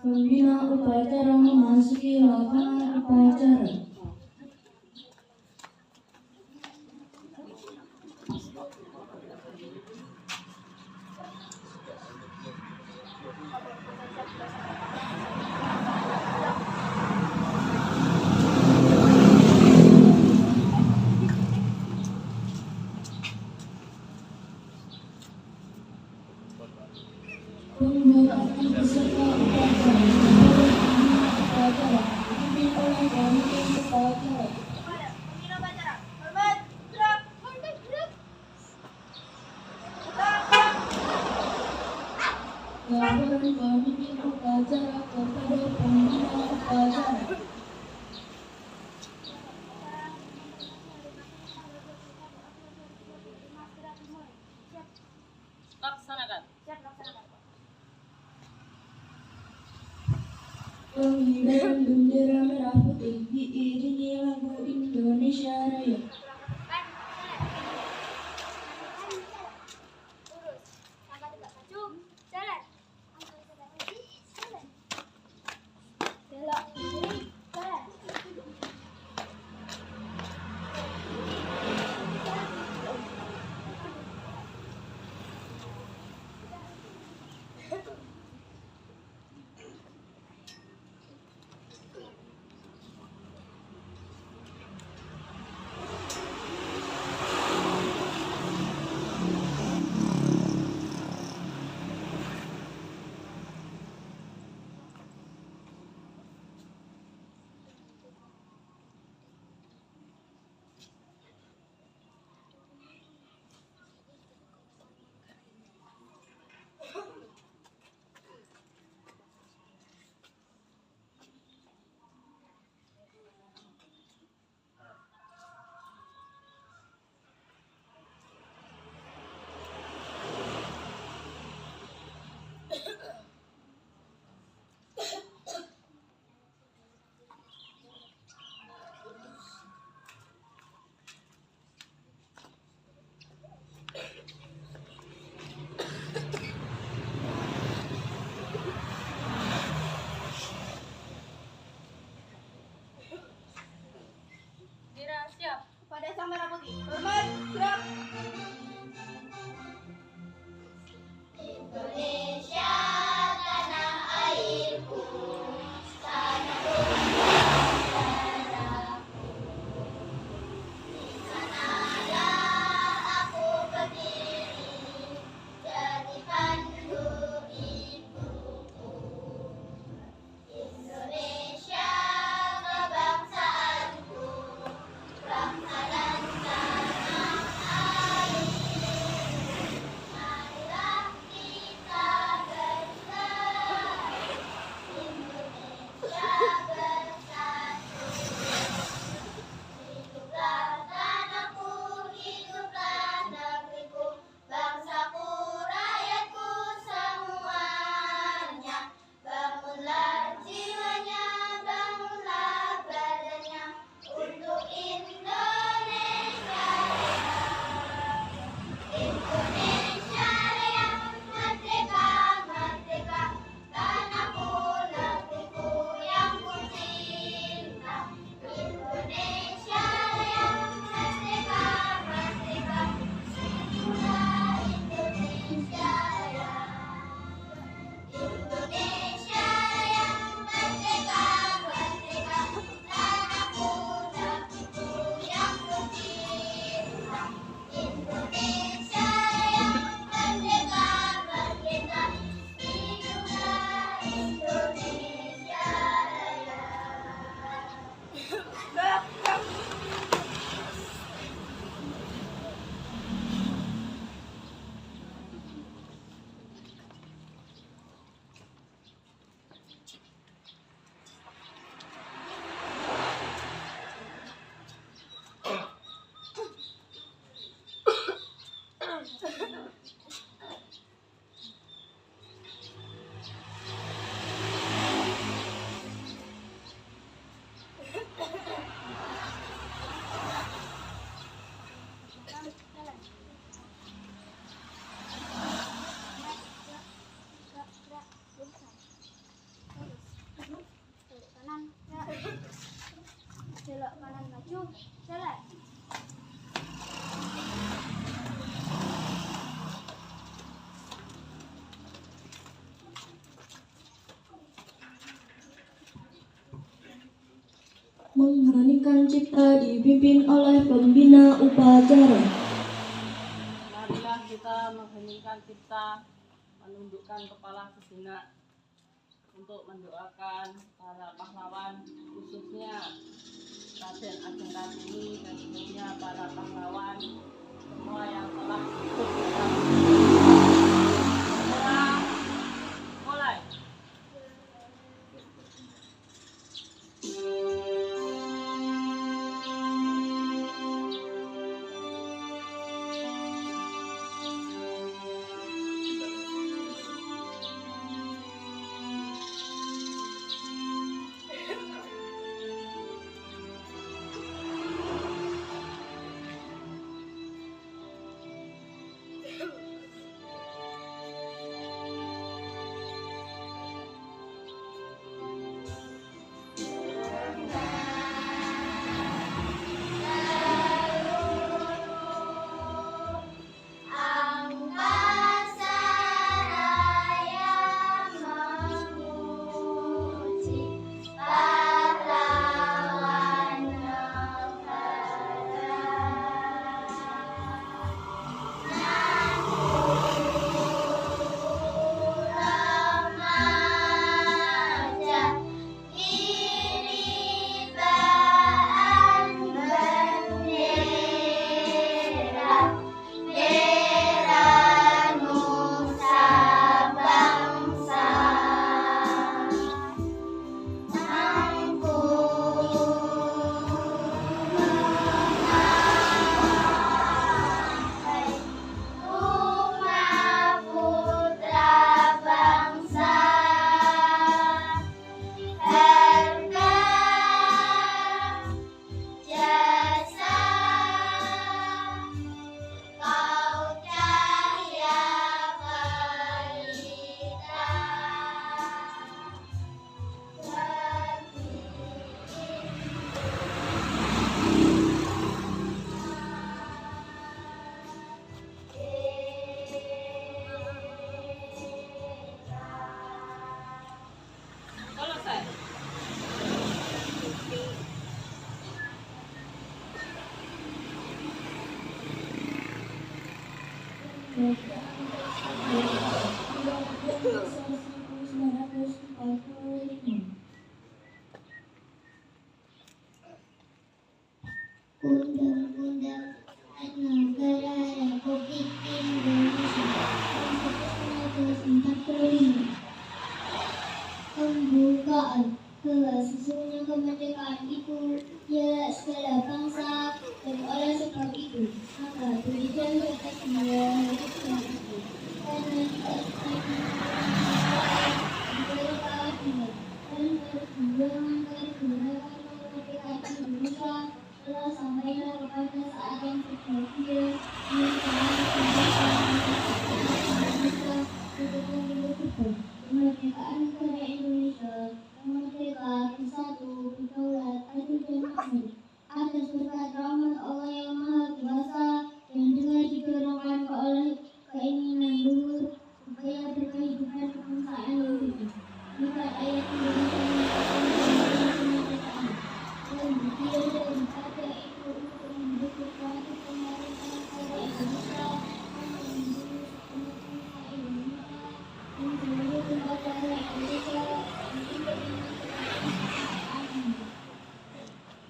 Pembina upacara memasuki lapangan upacara. Pembukaan peserta upacara dipimpin oleh pemimpin upacara. Gambaran pemimpin upacara kepada pembina upacara. Pengibaran bendera merah putih diiringi lagu Indonesia Raya. Belok kanan maju, jalan. Mengheningkan cipta dipimpin oleh pembina upacara. Marilah kita mengheningkan cipta, menundukkan kepala sejenak untuk mendoakan para pahlawan, khususnya Raden Ajeng Kartini dan seluruhnya para pahlawan semua yang telah ikut mulai. Undang-Undang Negara Republik Indonesia tahun 1945. Pembukaan bahwa sesungguhnya kemerdekaan itu ialah segala bangsa, dan oleh sebab itu maka berikan kita semua hidup yang itu, karena kita kemerdekaan dan perjuangan kemerdekaan Indonesia telah sampailah kepada saat yang terbahagia. Kemerdekaan negara Indonesia yang merdeka, bersatu, berdaulat, adil dan makmur atas berkat rahmat Allah yang Maha Kuasa, dan dengan didorongkan oleh keinginan luhur supaya berkehidupan kebangsaan yang hidup. Lihat ayat Indonesia kemerdekaan dan berdiri daripada itu untuk mendukung suatu pemerintahan negara Indonesia yang melindungi kemerdekaan Indonesia dan seluruh lembaga Indonesia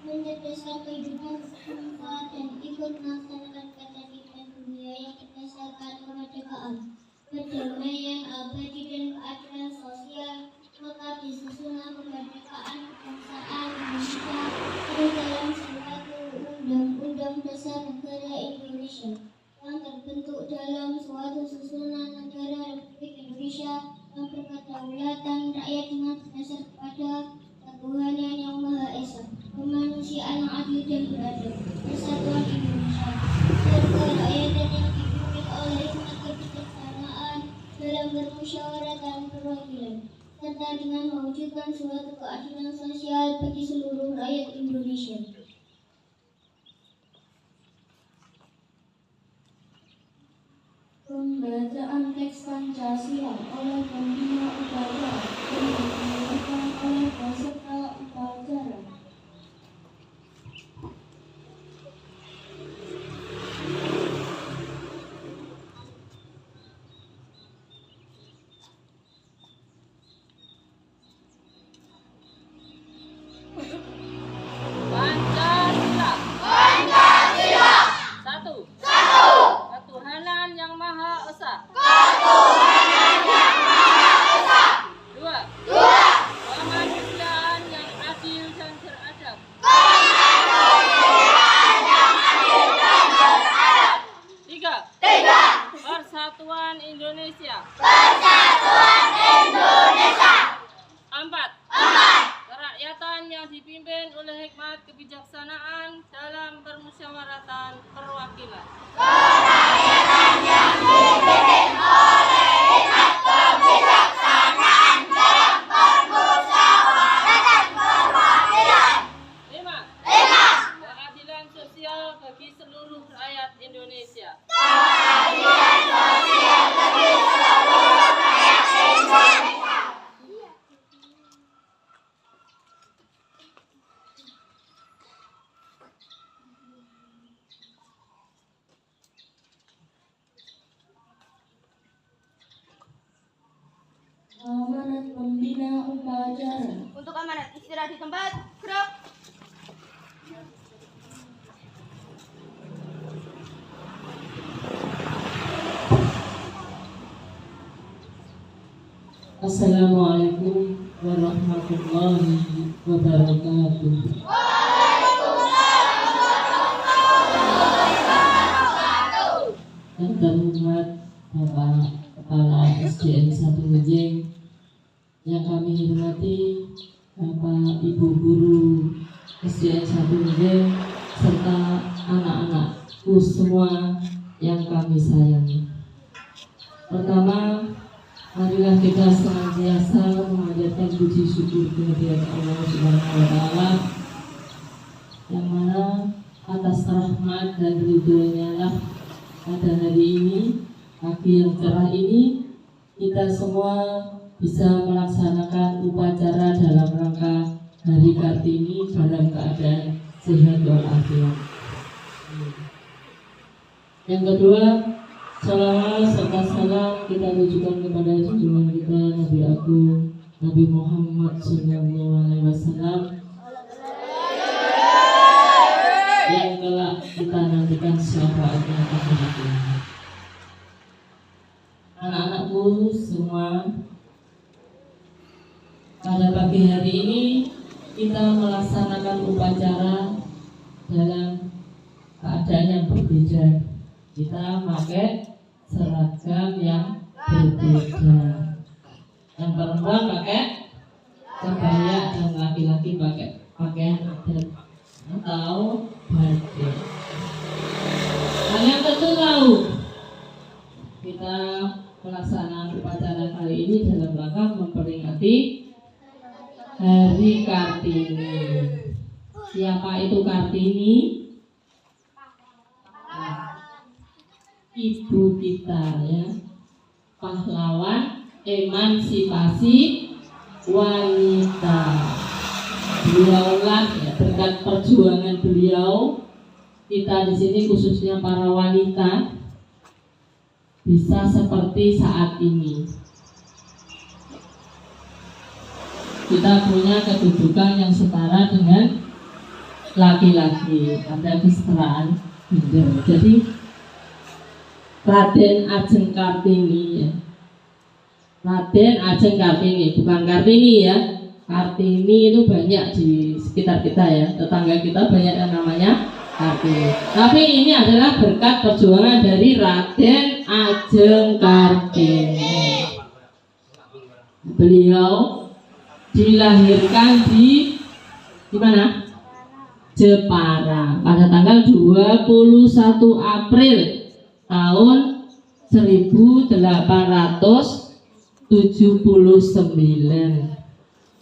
mencerdaskan kehidupan berbangsa dan ikut melaksanakan ketertiban dunia yang berdasarkan kemerdekaan, perdamaian abadi dan keadilan sosial. Maka disusunlah kemerdekaan kebangsaan Indonesia dalam suatu Undang-Undang Dasar Negara Indonesia yang terbentuk dalam suatu susunan negara Republik Indonesia yang berkedaulatan rakyat dengan berdasar kepada ketuhanan yang Maha Esa, kemanusiaan yang adil dan beradab, persatuan Indonesia, serta rakyat yang dipimpin oleh hikmat kebijaksanaan dalam bermusyawarah dan perwakilan, serta dengan mewujudkan suatu keadilan sosial bagi seluruh rakyat Indonesia. Pembacaan teks Pancasila oleh pembina upacara dan dilakukan oleh peserta upacara. Pancasila. Pancasila. Satu. Ketuhanan yang Maha Esa. Dua. Kemanusiaan yang adil dan beradab. Tiga. Persatuan Indonesia. Empat. Kerakyatan yang dipimpin oleh hikmat kebijaksanaan dalam permusyawaratan perwakilan. Lima. Keadilan sosial bagi seluruh rakyat Indonesia. Amanat pembina upacara. Untuk amanat istirahat di tempat. Gerak. Assalamualaikum warahmatullahi wabarakatuh. Yang terhormat Bapak Kepala SDN 1 Ngejeng, yang kami hormati Bapak Ibu Guru SDN 1 Ngejeng, serta anak-anakku semua yang kami sayangi. Pertama, marilah kita senantiasa memanjatkan puji syukur kehadirat Allah Subhanahu wa Ta'ala, yang mana atas rahmat dan ridho-Nya lah pada hari ini, pagi yang cerah ini, kita semua bisa melaksanakan upacara dalam rangka Hari Kartini dalam keadaan sehat walafiat. Yang kedua, salawat serta salam kita tujukan kepada junjungan kita Nabi Agung Nabi Muhammad SAW yang telah kita nantikan syafaatnya pada kiamat. Anak-anakku semua, pada pagi hari ini kita melaksanakan upacara dalam keadaan yang berbeda. Kita pakai seragam yang berbeda. Yang perempuan pakai kebaya dan laki-laki pakai pakaian adat atau batik. Kalian tentu tahu kita pelaksanaan upacara kali ini dalam rangka memperingati Hari Kartini. Siapa itu Kartini? Ibu kita, ya, pahlawan emansipasi wanita. Beliaulah, ya, berkat perjuangan beliau, kita di sini khususnya para wanita bisa seperti saat ini. Kita punya kedudukan yang setara dengan laki-laki, ada kesetaraan gender. Jadi Raden Ajeng Kartini, ya. Raden Ajeng Kartini, bukan Kartini ya. Kartini itu banyak di sekitar kita ya. Tetangga kita banyak yang namanya Kartini. Tapi ini adalah berkat perjuangan dari Raden Ajeng Kartini. Beliau dilahirkan di mana? Jepara pada tanggal 21 April tahun 1879.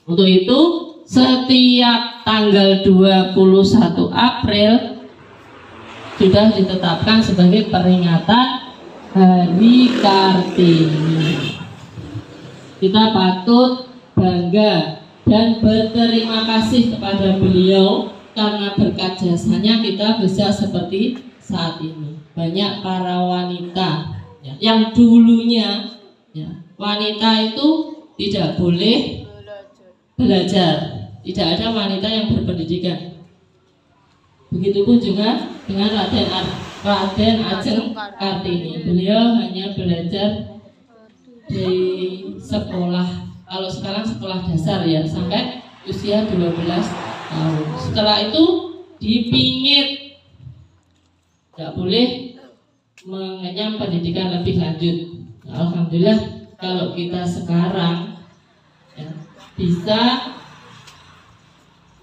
Untuk itu setiap tanggal 21 April sudah ditetapkan sebagai peringatan Hari Kartini. Kita patut bangga dan berterima kasih kepada beliau karena berkat jasanya kita bisa seperti saat ini. Banyak para wanita ya, yang dulunya ya, wanita itu tidak boleh belajar, tidak ada wanita yang berpendidikan. Begitupun juga dengan Raden Ajeng Kartini. Beliau hanya belajar di sekolah, kalau sekarang sekolah dasar ya, sampai usia 12 tahun. Setelah itu dipingit, tidak boleh mengenyam pendidikan lebih lanjut. Alhamdulillah kalau kita sekarang ya, bisa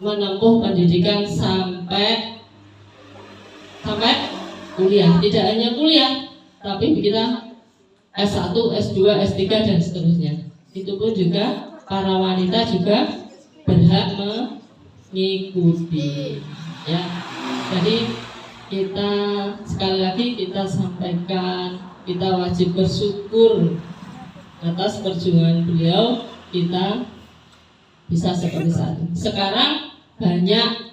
menempuh pendidikan sampai kuliah. Tidak hanya kuliah, tapi kita S1, S2, S3 dan seterusnya. Itu pun juga para wanita juga berhak mengikuti ya. Jadi kita sekali lagi kita sampaikan, kita wajib bersyukur atas perjuangan beliau, kita bisa seperti saat ini. Sekarang banyak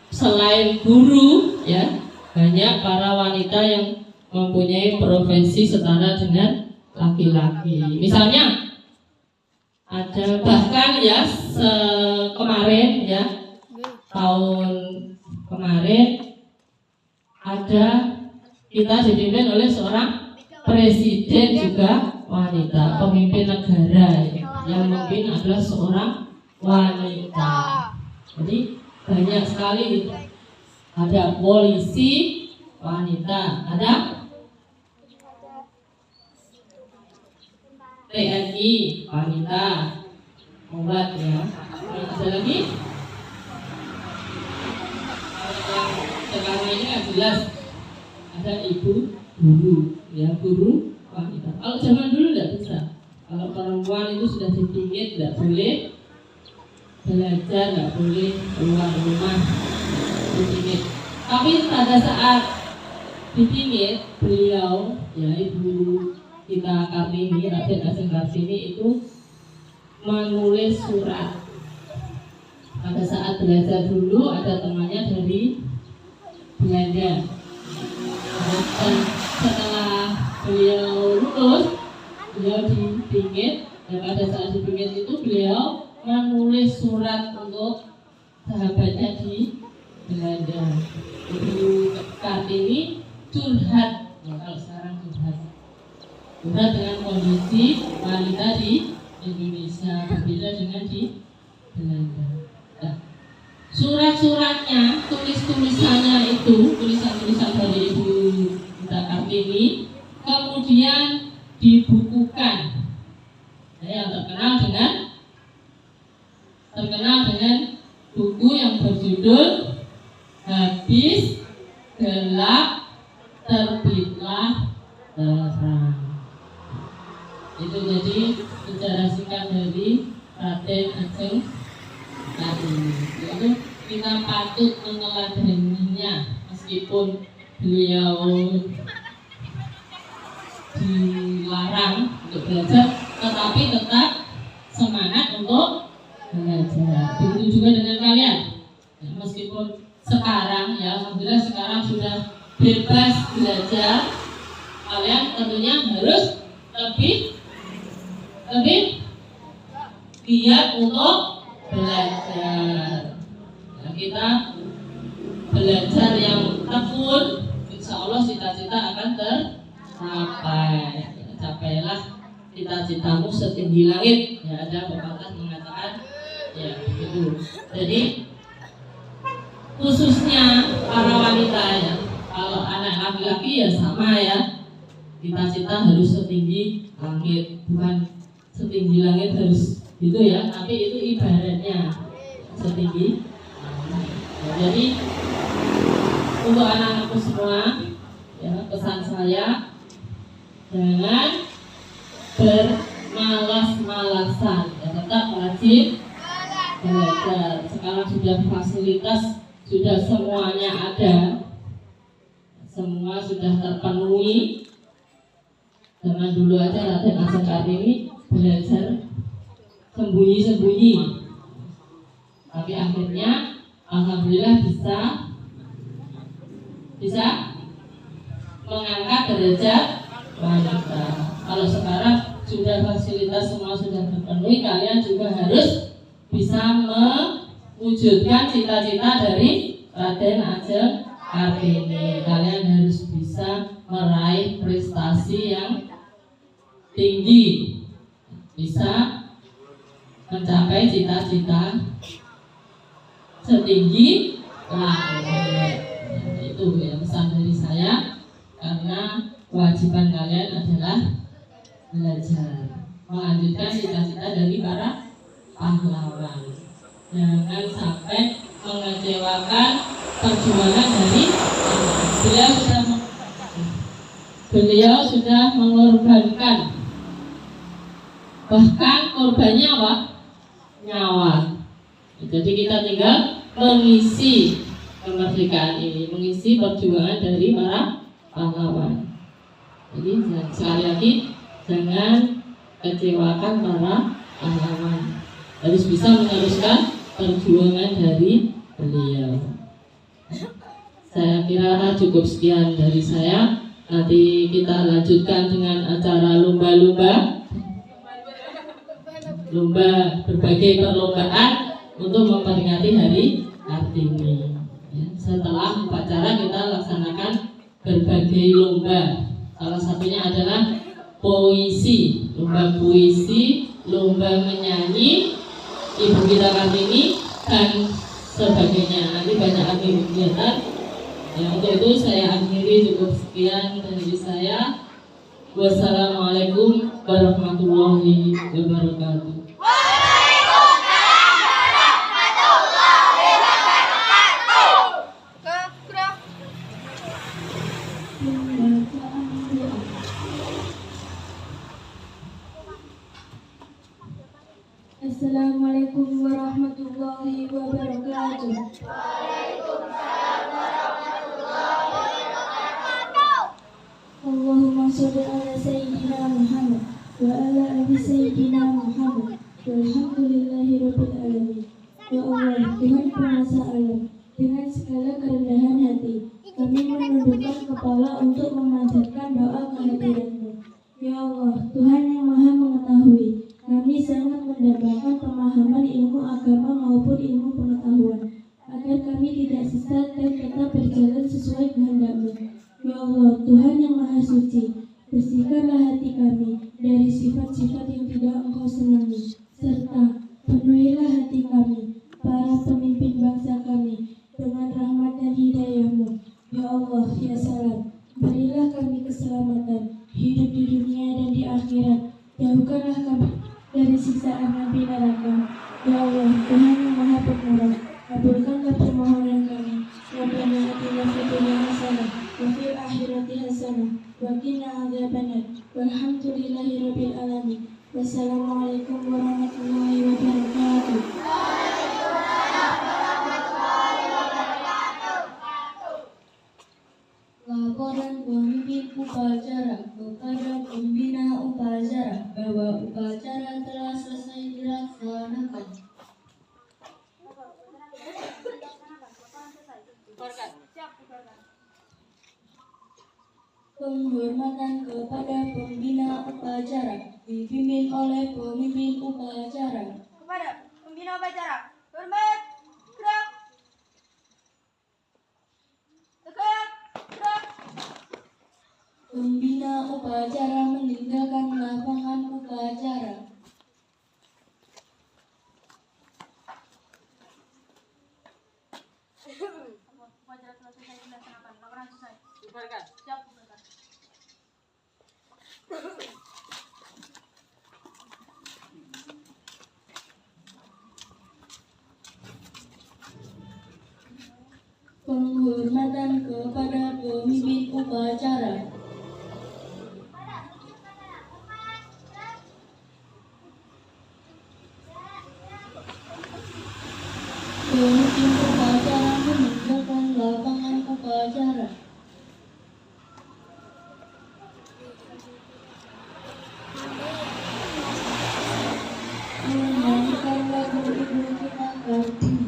selain guru ya, banyak para wanita yang mempunyai profesi setara dengan laki-laki. Misalnya ada bahkan ya kemarin ya, tahun kemarin ada kita dipimpin oleh seorang presiden juga wanita, pemimpin negara ya, yang memimpin adalah seorang wanita. Jadi banyak sekali, ada polisi wanita, ada TNI wanita, obat ya. Ada lagi yang sekarang ini kan jelas ada ibu guru ya, guru wanita. Kalau zaman dulu tidak bisa. Kalau perempuan itu sudah dipingit, tidak boleh belajar, tidak boleh keluar rumah, dipingit. Tapi pada saat dipingit, beliau ya, ibu kita Kartini, Raden Ajeng Kartini itu menulis surat. Pada saat belajar dulu ada temannya dari Belanda. Dan setelah beliau lulus, beliau dipingit. Dan pada saat dipingit itu beliau menulis surat untuk sahabatnya di Belanda. Ibu Kartini curhat, ya, kalau sekarang curhat dengan kondisi wanita di Indonesia, berbeda dengan di Belanda. Nah, surat-suratnya, tulisannya itu, tulisan-tulisan dari Ibu kita Kartini kemudian dibukukan. Yang terkenal dengan buku yang berjudul Habis Gelap Terbitlah Terang. Itu jadi secara singkat dari Raden Ajeng Kartini. Jadi kita patut meneladaninya meskipun beliau dilarang untuk belajar, tetapi tetap semangat untuk belajar. Begitu juga dengan kalian. Ya, meskipun sekarang ya, alhamdulillah sekarang sudah bebas belajar, kalian tentunya harus lebih giat untuk belajar. Nah, kita belajar yang tekun, insya Allah cita-cita akan tercapai. Capailah cita-citamu setinggi langit. Ya, ada pepatah mengatakan ya begitu. Jadi khususnya para wanita ya. Kalau anak laki-laki ya sama ya, cita-cita harus setinggi langit, bukan setinggi langit harus gitu ya, tapi itu ibaratnya setinggi langit. Ya, jadi untuk anak-anakku semua ya, pesan saya jangan bermalas-malasan ya, tetap rajin belajar. Sekarang sudah fasilitas sudah semuanya ada, semua sudah terpenuhi. Zaman dulu aja Raden Ajeng Kartini belajar sembunyi-sembunyi, tapi akhirnya alhamdulillah bisa mengangkat derajat wanita. Kalau sekarang sudah fasilitas semua sudah terpenuhi, kalian juga harus bisa mewujudkan cita-cita dari Raden Ajeng Kartini. Kalian harus bisa meraih prestasi yang tinggi, bisa mencapai cita-cita setinggi langit. Itu ya pesan dari saya, karena kewajiban kalian adalah belajar, melanjutkan cita-cita dari para pahlawan. Jangan sampai mengecewakan perjuangan dari beliau sudah mengorbankan, bahkan korbannya apa? Nyawa. Jadi kita tinggal mengisi kemerdekaan ini, mengisi perjuangan dari para pahlawan. Jadi sekali lagi jangan kecewakan para pahlawan, harus bisa meneruskan perjuangan dari beliau. Saya kira cukup sekian dari saya. Nanti kita lanjutkan dengan acara lomba berbagai perlombaan untuk memperingati Hari Kartini. Ya, setelah upacara kita laksanakan berbagai lomba. Salah satunya adalah puisi, lomba puisi, lomba menyanyi Ibu kita Kartini dan sebagainya. Nanti banyak kegiatan. Ya, untuk itu saya akhiri, cukup sekian dari saya. Wassalamualaikum warahmatullahi wabarakatuh. Assalamualaikum warahmatullahi wabarakatuh. Allahumma sholli ala sayyidina Muhammad wa ala ali sayyidina Muhammad walhamdulillahi rabbil alamin. Ya Allah, Tuhan penguasa alam, dengan segala kerendahan hati kami menundukkan kepala untuk memanjatkan doa kehadiran-Mu. Ya Allah, Tuhan yang maha mengetahui, kami sangat mendapatkan pemahaman ilmu agama maupun ilmu pengetahuan, agar kami tidak sesat dan tetap berjalan sesuai kehendak-Mu. Ya Allah, Tuhan yang maha suci, bersihkanlah hati kami dari sifat-sifat yang tidak Engkau senangi, serta penuhilah hati kami, para pemimpin bangsa kami, dengan rahmat dan hidayah-Mu. Ya Allah, ya Salam, berilah kami keselamatan, hidup di dunia dan di akhirat. Jauhkanlah kami dari siksaan api neraka. Ya Allah, Tuhan yang maha pemurah, kabulkanlah permohonan kami. Rabbana atina fid dunya hasanah wa fil akhirati hasanah wa qina adzabannar. Walhamdulillahirabbil alamin. Wassalamualaikum warahmatullahi wabarakatuh. Laporan pemimpin upacara kepada pembina upacara bahwa upacara telah selesai dilaksanakan. Penghormatan kepada pembina upacara dipimpin oleh pemimpin upacara. Kepada pembina upacara, hormat, gerak. Tegak, gerak. Pembina upacara meninggalkan lapangan upacara. kepada pemimpin upacara. Pemimpin upacara meninggalkan lapangan upacara. Menyanyikan lagu Ibu Kita Kartini.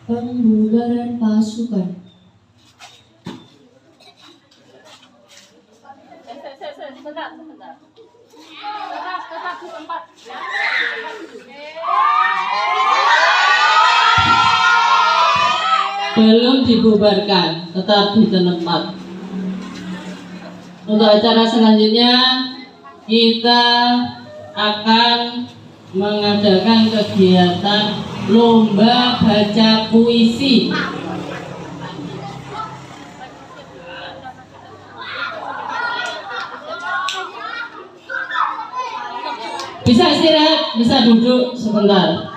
Pembubaran pasukan. Sebentar. Tetap di tempat. Belum dibubarkan, tetap di tempat. Untuk acara selanjutnya kita akan mengadakan kegiatan lomba baca puisi. Bisa istirahat, bisa duduk sebentar.